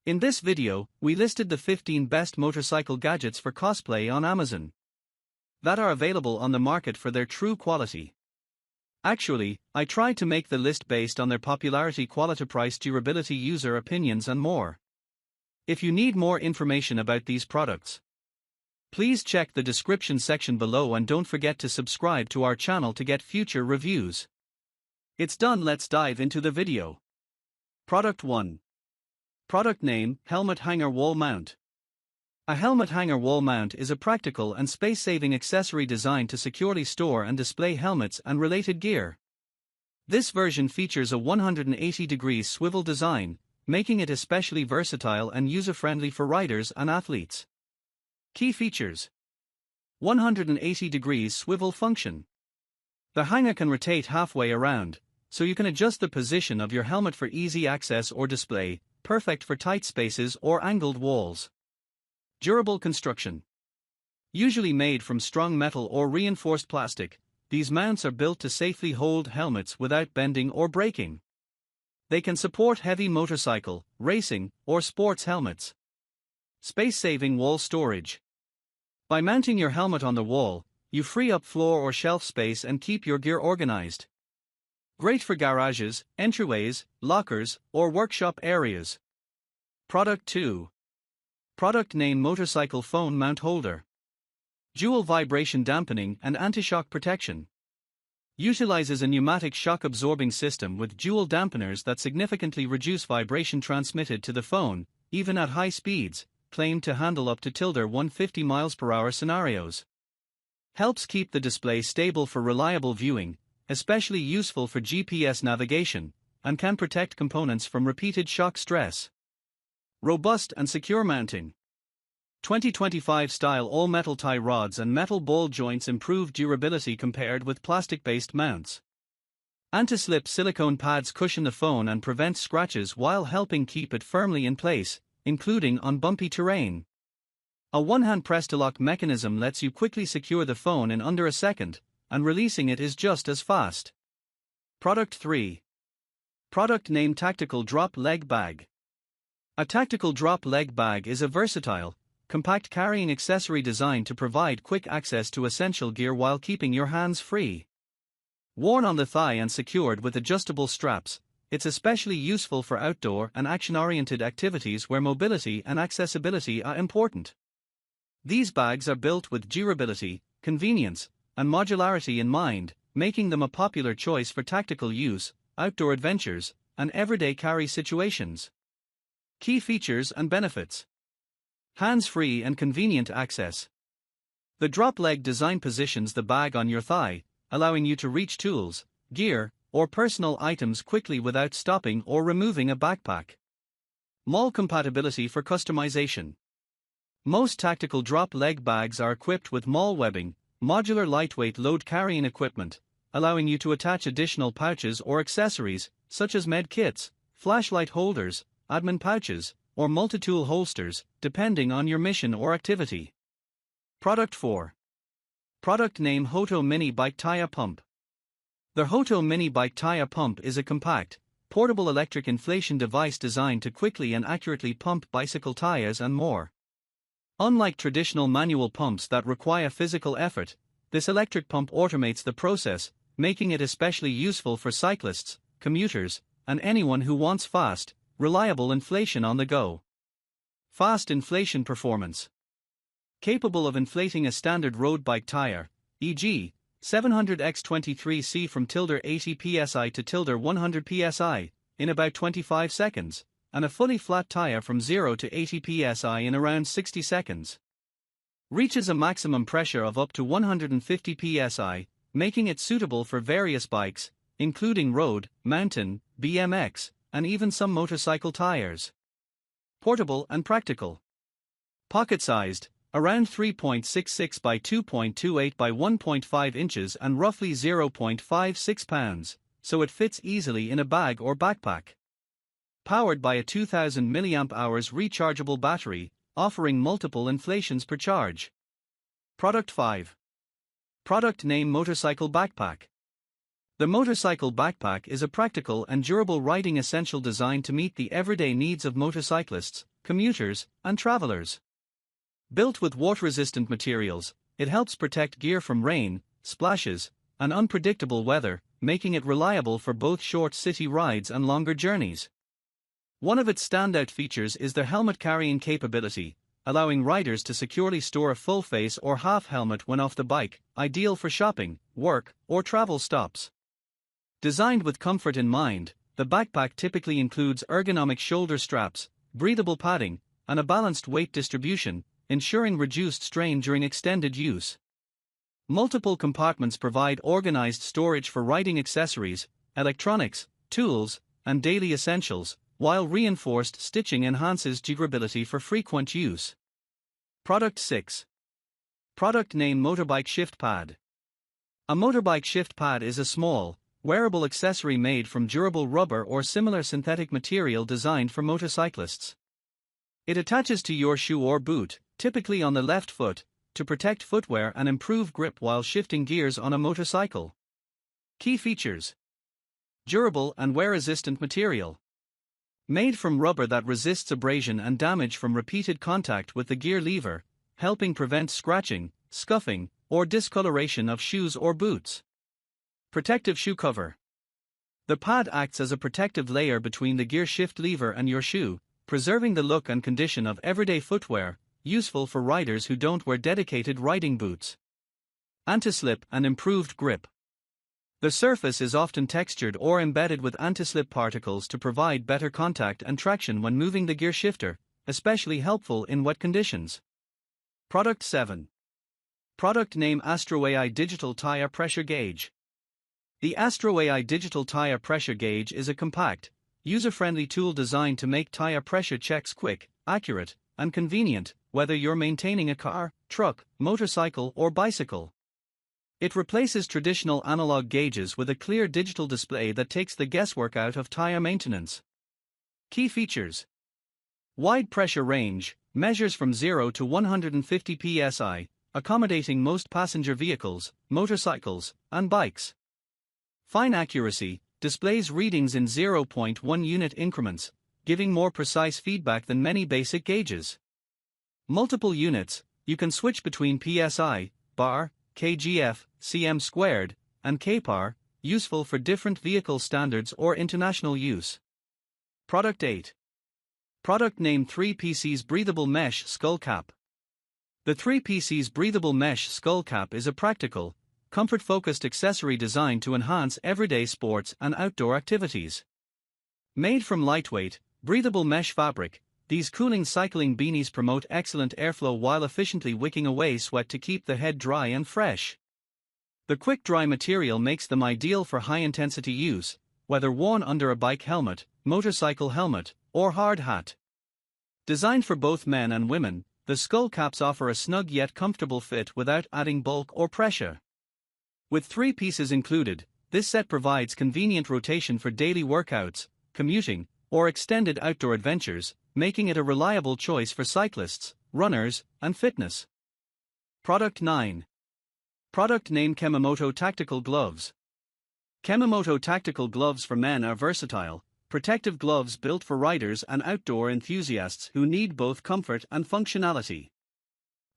In this video, we listed the 15 best motorcycle gadgets for cosplay on Amazon that are available on the market for their true quality. Actually, I tried to make the list based on their popularity, quality, price, durability, user opinions, and more. If you need more information about these products, please check the description section below and don't forget to subscribe to our channel to get future reviews. It's done, let's dive into the video. Product 1. Product name: Helmet Hanger Wall Mount. A helmet hanger wall mount is a practical and space-saving accessory designed to securely store and display helmets and related gear. This version features a 180-degree swivel design, making it especially versatile and user-friendly for riders and athletes. Key features: 180 degrees swivel function. The hanger can rotate halfway around, so you can adjust the position of your helmet for easy access or display, perfect for tight spaces or angled walls. Durable construction. Usually made from strong metal or reinforced plastic, these mounts are built to safely hold helmets without bending or breaking. They can support heavy motorcycle, racing, or sports helmets. Space-saving wall storage. By mounting your helmet on the wall, you free up floor or shelf space and keep your gear organized. Great for garages, entryways, lockers, or workshop areas. Product 2. Product name: Motorcycle Phone Mount Holder. Dual vibration dampening and anti-shock protection. Utilizes a pneumatic shock-absorbing system with dual dampeners that significantly reduce vibration transmitted to the phone, even at high speeds, claimed to handle up to 150 mph scenarios. Helps keep the display stable for reliable viewing, especially useful for GPS navigation, and can protect components from repeated shock stress. Robust and secure mounting. 2025 style all-metal tie rods and metal ball joints improve durability compared with plastic-based mounts. Anti-slip silicone pads cushion the phone and prevent scratches while helping keep it firmly in place, including on bumpy terrain. A one-hand press-to-lock mechanism lets you quickly secure the phone in under a second, and releasing it is just as fast. Product 3. Product name: Tactical Drop Leg Bag. A tactical drop leg bag is a versatile, compact carrying accessory designed to provide quick access to essential gear while keeping your hands free. Worn on the thigh and secured with adjustable straps, it's especially useful for outdoor and action-oriented activities where mobility and accessibility are important. These bags are built with durability, convenience, and modularity in mind, making them a popular choice for tactical use, outdoor adventures, and everyday carry situations. Key features and benefits. Hands-free and convenient access. The drop leg design positions the bag on your thigh, allowing you to reach tools, gear, or personal items quickly without stopping or removing a backpack. Mall compatibility for customization. Most tactical drop leg bags are equipped with mall webbing, modular lightweight load carrying equipment, allowing you to attach additional pouches or accessories, such as med kits, flashlight holders, admin pouches, or multi-tool holsters, depending on your mission or activity. Product 4. Product name: Hoto Mini Bike Tire Pump. The Hoto Mini Bike Tire Pump is a compact, portable electric inflation device designed to quickly and accurately pump bicycle tires and more. Unlike traditional manual pumps that require physical effort, this electric pump automates the process, making it especially useful for cyclists, commuters, and anyone who wants fast, reliable inflation on the go. Fast inflation performance. Capable of inflating a standard road bike tire, e.g., 700x23C from 80 psi to 100 psi, in about 25 seconds, and a fully flat tire from 0 to 80 psi in around 60 seconds. Reaches a maximum pressure of up to 150 psi, making it suitable for various bikes, including road, mountain, BMX, and even some motorcycle tires. Portable and practical. Pocket-sized, around 3.66 by 2.28 by 1.5 inches and roughly 0.56 pounds, so it fits easily in a bag or backpack. Powered by a 2000 mAh rechargeable battery, offering multiple inflations per charge. Product 5. Product name: Motorcycle Backpack. The motorcycle backpack is a practical and durable riding essential designed to meet the everyday needs of motorcyclists, commuters, and travelers. Built with water-resistant materials, it helps protect gear from rain, splashes, and unpredictable weather, making it reliable for both short city rides and longer journeys. One of its standout features is their helmet carrying capability, allowing riders to securely store a full face or half helmet when off the bike, ideal for shopping, work, or travel stops. Designed with comfort in mind, the backpack typically includes ergonomic shoulder straps, breathable padding, and a balanced weight distribution, ensuring reduced strain during extended use. Multiple compartments provide organized storage for riding accessories, electronics, tools, and daily essentials, while reinforced stitching enhances durability for frequent use. Product 6. Product name Motorbike Shift Pad. A motorbike shift pad is a small, wearable accessory made from durable rubber or similar synthetic material designed for motorcyclists. It attaches to your shoe or boot, typically on the left foot, to protect footwear and improve grip while shifting gears on a motorcycle. Key features: durable and wear-resistant material. Made from rubber that resists abrasion and damage from repeated contact with the gear lever, helping prevent scratching, scuffing, or discoloration of shoes or boots. Protective shoe cover. The pad acts as a protective layer between the gear shift lever and your shoe, preserving the look and condition of everyday footwear, useful for riders who don't wear dedicated riding boots. Anti-slip and improved grip. The surface is often textured or embedded with anti-slip particles to provide better contact and traction when moving the gear shifter, especially helpful in wet conditions. Product 7. Product name Astro AI Digital Tire Pressure Gauge. The Astro AI Digital Tire Pressure Gauge is a compact, user-friendly tool designed to make tire pressure checks quick, accurate, and convenient, whether you're maintaining a car, truck, motorcycle, or bicycle. It replaces traditional analog gauges with a clear digital display that takes the guesswork out of tire maintenance. Key features: wide pressure range, measures from 0 to 150 psi, accommodating most passenger vehicles, motorcycles, and bikes. Fine accuracy, displays readings in 0.1 unit increments, giving more precise feedback than many basic gauges. Multiple units, you can switch between psi, bar, kgf, cm squared, and kpar, useful for different vehicle standards or international use. Product 8. Product name 3PC's Breathable Mesh Skull Cap. The 3PC's Breathable Mesh Skull Cap is a practical, comfort-focused accessory designed to enhance everyday sports and outdoor activities. Made from lightweight, breathable mesh fabric, these cooling cycling beanies promote excellent airflow while efficiently wicking away sweat to keep the head dry and fresh. The quick-dry material makes them ideal for high-intensity use, whether worn under a bike helmet, motorcycle helmet, or hard hat. Designed for both men and women, the skull caps offer a snug yet comfortable fit without adding bulk or pressure. With 3 pieces included, this set provides convenient rotation for daily workouts, commuting, or extended outdoor adventures, making it a reliable choice for cyclists, runners, and fitness. Product 9. Product name Kemomoto Tactical Gloves. Kemomoto Tactical Gloves for men are versatile, protective gloves built for riders and outdoor enthusiasts who need both comfort and functionality.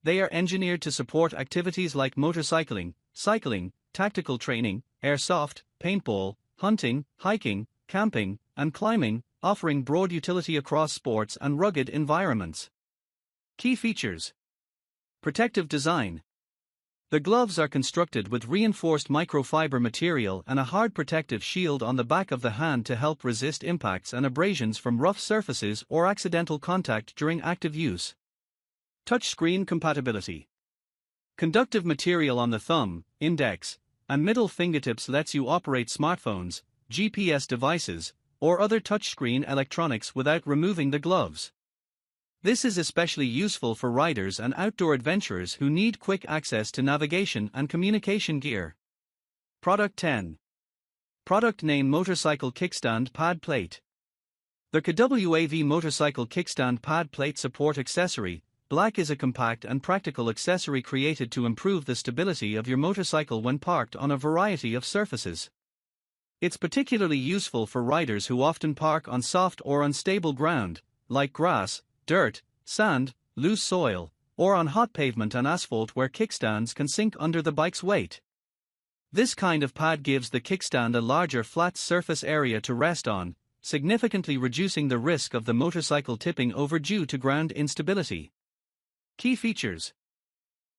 They are engineered to support activities like motorcycling, cycling, tactical training, airsoft, paintball, hunting, hiking, camping, and climbing, offering broad utility across sports and rugged environments. Key features: protective design. The gloves are constructed with reinforced microfiber material and a hard protective shield on the back of the hand to help resist impacts and abrasions from rough surfaces or accidental contact during active use. Touchscreen compatibility. Conductive material on the thumb, index, and middle fingertips lets you operate smartphones, GPS devices, or other touchscreen electronics without removing the gloves. This is especially useful for riders and outdoor adventurers who need quick access to navigation and communication gear. Product 10. Product name Motorcycle Kickstand Pad Plate. The KWAV Motorcycle Kickstand Pad Plate support accessory, black, is a compact and practical accessory created to improve the stability of your motorcycle when parked on a variety of surfaces. It's particularly useful for riders who often park on soft or unstable ground, like grass, dirt, sand, loose soil, or on hot pavement and asphalt where kickstands can sink under the bike's weight. This kind of pad gives the kickstand a larger flat surface area to rest on, significantly reducing the risk of the motorcycle tipping over due to ground instability. Key features: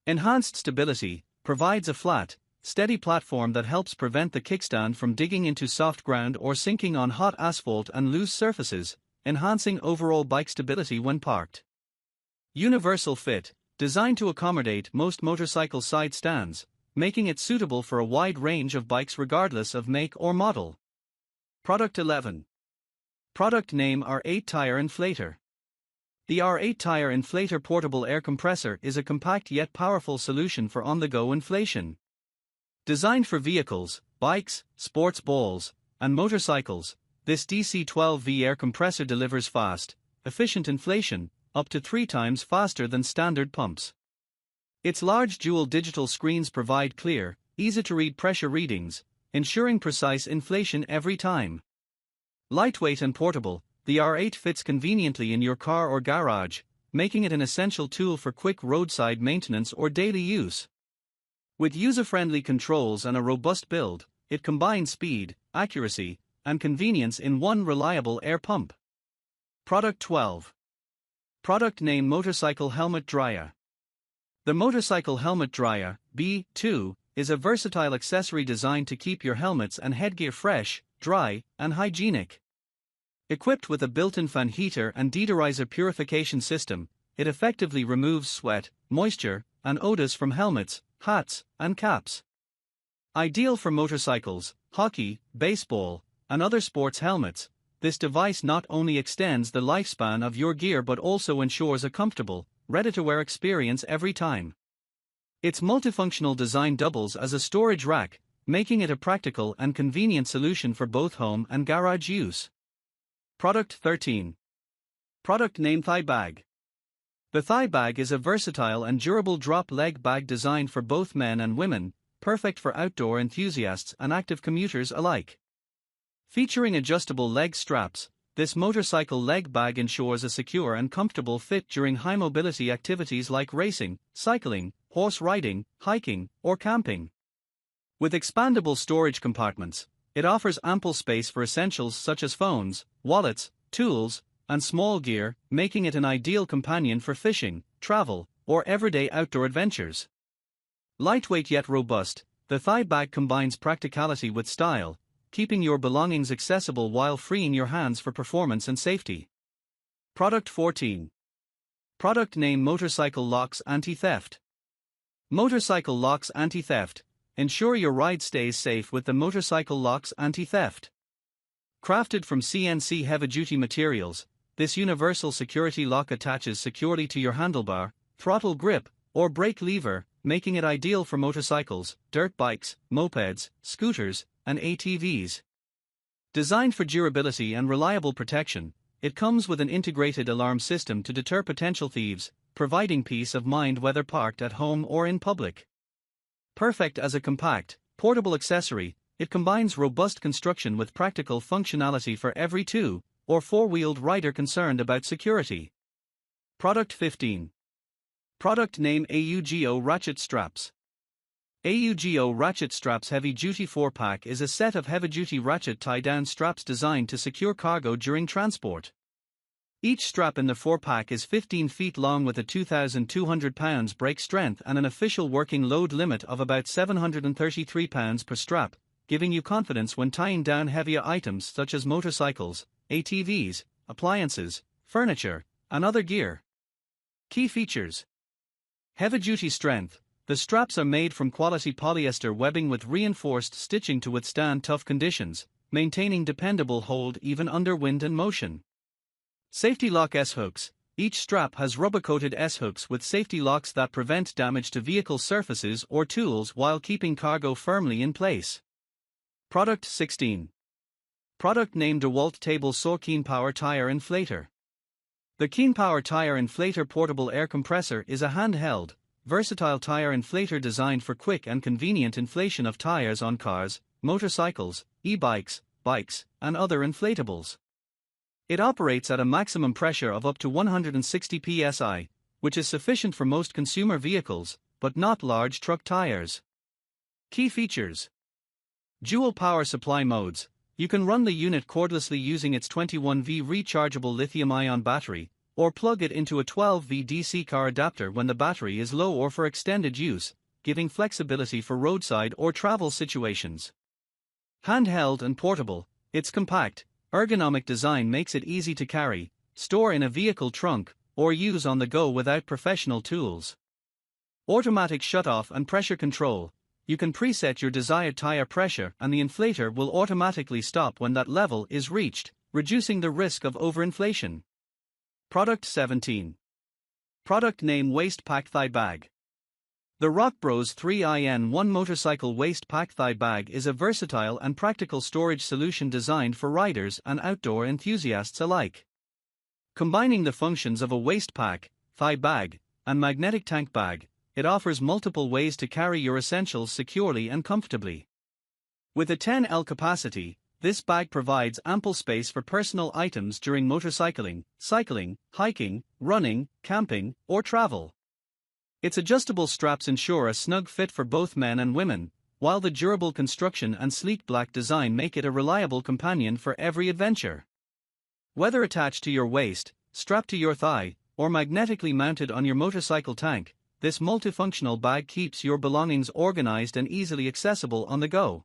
enhanced stability, provides a flat, steady platform that helps prevent the kickstand from digging into soft ground or sinking on hot asphalt and loose surfaces, enhancing overall bike stability when parked. Universal fit, designed to accommodate most motorcycle side stands, making it suitable for a wide range of bikes regardless of make or model. Product 11. Product name R8 Tire Inflator. The R8 Tire Inflator portable air compressor is a compact yet powerful solution for on-the-go inflation. Designed for vehicles, bikes, sports balls, and motorcycles, this DC-12V air compressor delivers fast, efficient inflation, up to 3 times faster than standard pumps. Its large dual digital screens provide clear, easy-to-read pressure readings, ensuring precise inflation every time. Lightweight and portable, the R8 fits conveniently in your car or garage, making it an essential tool for quick roadside maintenance or daily use. With user-friendly controls and a robust build, it combines speed, accuracy, and convenience in one reliable air pump. Product 12. Product name Motorcycle Helmet Dryer. The Motorcycle Helmet Dryer, B2, is a versatile accessory designed to keep your helmets and headgear fresh, dry, and hygienic. Equipped with a built-in fan heater and deodorizer purification system, it effectively removes sweat, moisture, and odors from helmets, hats, and caps. Ideal for motorcycles, hockey, baseball, and other sports helmets, this device not only extends the lifespan of your gear but also ensures a comfortable, ready-to-wear experience every time. Its multifunctional design doubles as a storage rack, making it a practical and convenient solution for both home and garage use. Product 13. Product name Thigh Bag. The Thigh Bag is a versatile and durable drop leg bag designed for both men and women, perfect for outdoor enthusiasts and active commuters alike. Featuring adjustable leg straps, this motorcycle leg bag ensures a secure and comfortable fit during high mobility activities like racing, cycling, horse riding, hiking, or camping. With expandable storage compartments, it offers ample space for essentials such as phones, wallets, tools, and small gear, making it an ideal companion for fishing, travel, or everyday outdoor adventures. Lightweight yet robust, the thigh bag combines practicality with style, keeping your belongings accessible while freeing your hands for performance and safety. Product 14. Product name Motorcycle Locks Anti-Theft. Motorcycle Locks Anti-Theft. Ensure your ride stays safe with the Motorcycle Locks Anti-Theft. Crafted from CNC heavy-duty materials, this universal security lock attaches securely to your handlebar, throttle grip, or brake lever, making it ideal for motorcycles, dirt bikes, mopeds, scooters, and ATVs. Designed for durability and reliable protection, it comes with an integrated alarm system to deter potential thieves, providing peace of mind whether parked at home or in public. Perfect as a compact, portable accessory, it combines robust construction with practical functionality for every 2- or 4-wheeled rider concerned about security. Product 15. Product name AUGO Ratchet Straps. AUGO Ratchet Straps Heavy-Duty 4-Pack is a set of heavy-duty ratchet tie-down straps designed to secure cargo during transport. Each strap in the 4-pack is 15 feet long with a 2,200 pounds brake strength and an official working load limit of about 733 pounds per strap, giving you confidence when tying down heavier items such as motorcycles, ATVs, appliances, furniture, and other gear. Key features: heavy-duty strength. The straps are made from quality polyester webbing with reinforced stitching to withstand tough conditions, maintaining dependable hold even under wind and motion. Safety lock S-hooks. Each strap has rubber-coated S-hooks with safety locks that prevent damage to vehicle surfaces or tools while keeping cargo firmly in place. Product 16. Product name DeWalt Table Saw Keen Power Tire Inflator. The Keen Power Tire Inflator portable air compressor is a handheld, versatile tire inflator designed for quick and convenient inflation of tires on cars, motorcycles, e-bikes, bikes, and other inflatables. It operates at a maximum pressure of up to 160 psi, which is sufficient for most consumer vehicles, but not large truck tires. Key features: dual power supply modes. You can run the unit cordlessly using its 21V rechargeable lithium-ion battery, or plug it into a 12V DC car adapter when the battery is low or for extended use, giving flexibility for roadside or travel situations. Handheld and portable. Its compact, ergonomic design makes it easy to carry, store in a vehicle trunk, or use on the go without professional tools. Automatic shutoff and pressure control. You can preset your desired tire pressure and the inflator will automatically stop when that level is reached, reducing the risk of overinflation. Product 17. Product name: Waist Pack Thigh Bag. The Rock Bros 3IN1 Motorcycle Waist Pack Thigh Bag is a versatile and practical storage solution designed for riders and outdoor enthusiasts alike. Combining the functions of a waist pack, thigh bag, and magnetic tank bag, it offers multiple ways to carry your essentials securely and comfortably. With a 10L capacity, this bag provides ample space for personal items during motorcycling, cycling, hiking, running, camping, or travel. Its adjustable straps ensure a snug fit for both men and women, while the durable construction and sleek black design make it a reliable companion for every adventure. Whether attached to your waist, strapped to your thigh, or magnetically mounted on your motorcycle tank, this multifunctional bag keeps your belongings organized and easily accessible on the go.